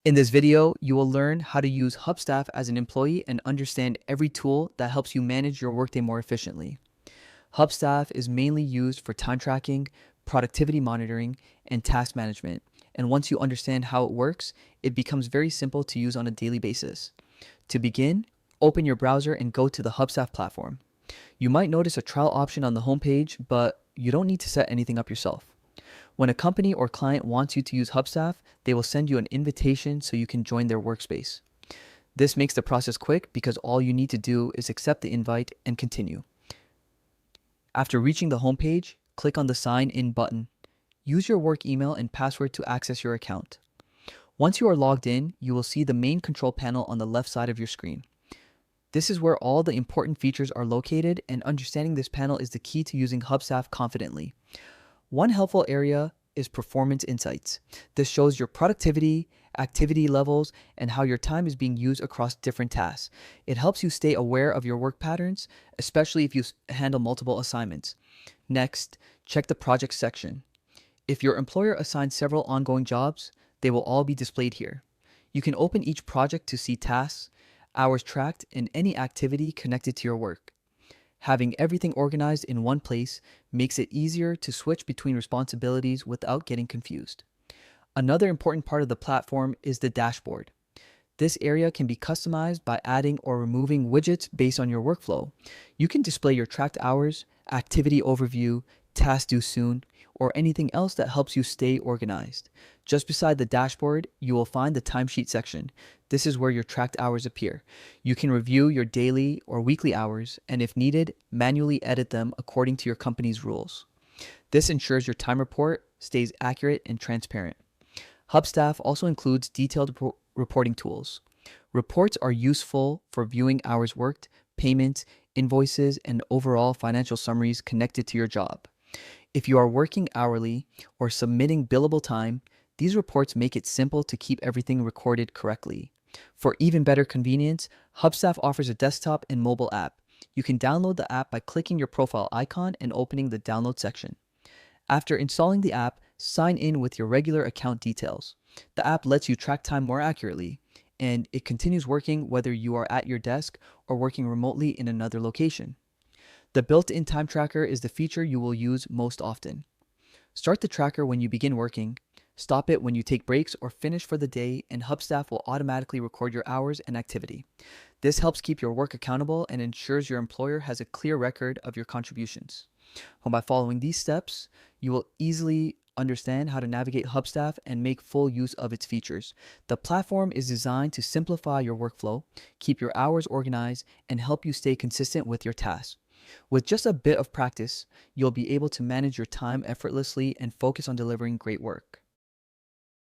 In this video, you will learn how to use Hubstaff as an employee and understand every tool that helps you manage your workday more efficiently. Hubstaff is mainly used for time tracking, productivity monitoring, and task management. And once you understand how it works, it becomes very simple to use on a daily basis. To begin, open your browser and go to the Hubstaff platform. You might notice a trial option on the homepage, but you don't need to set anything up yourself. When a company or client wants you to use Hubstaff, they will send you an invitation so you can join their workspace. This makes the process quick because all you need to do is accept the invite and continue. After reaching the homepage, click on the Sign In button. Use your work email and password to access your account. Once you are logged in, you will see the main control panel on the left side of your screen. This is where all the important features are located, and understanding this panel is the key to using Hubstaff confidently. One helpful area is performance insights. This shows your productivity, activity levels, and how your time is being used across different tasks. It helps you stay aware of your work patterns, especially if you handle multiple assignments. Next, check the project section. If your employer assigns several ongoing jobs, they will all be displayed here. You can open each project to see tasks, hours tracked, and any activity connected to your work. Having everything organized in one place makes it easier to switch between responsibilities without getting confused. Another important part of the platform is the dashboard. This area can be customized by adding or removing widgets based on your workflow. You can display your tracked hours, activity overview, task due soon, or anything else that helps you stay organized. Just beside the dashboard, you will find the timesheet section. This is where your tracked hours appear. You can review your daily or weekly hours, and if needed, manually edit them according to your company's rules. This ensures your time report stays accurate and transparent. Hubstaff also includes detailed reporting tools. Reports are useful for viewing hours worked, payments, invoices, and overall financial summaries connected to your job. If you are working hourly or submitting billable time, these reports make it simple to keep everything recorded correctly. For even better convenience, Hubstaff offers a desktop and mobile app. You can download the app by clicking your profile icon and opening the download section. After installing the app, sign in with your regular account details. The app lets you track time more accurately, and it continues working whether you are at your desk or working remotely in another location. The built-in time tracker is the feature you will use most often. Start the tracker when you begin working, stop it when you take breaks or finish for the day, and Hubstaff will automatically record your hours and activity. This helps keep your work accountable and ensures your employer has a clear record of your contributions. By following these steps, you will easily understand how to navigate Hubstaff and make full use of its features. The platform is designed to simplify your workflow, keep your hours organized, and help you stay consistent with your tasks. With just a bit of practice, you'll be able to manage your time effortlessly and focus on delivering great work.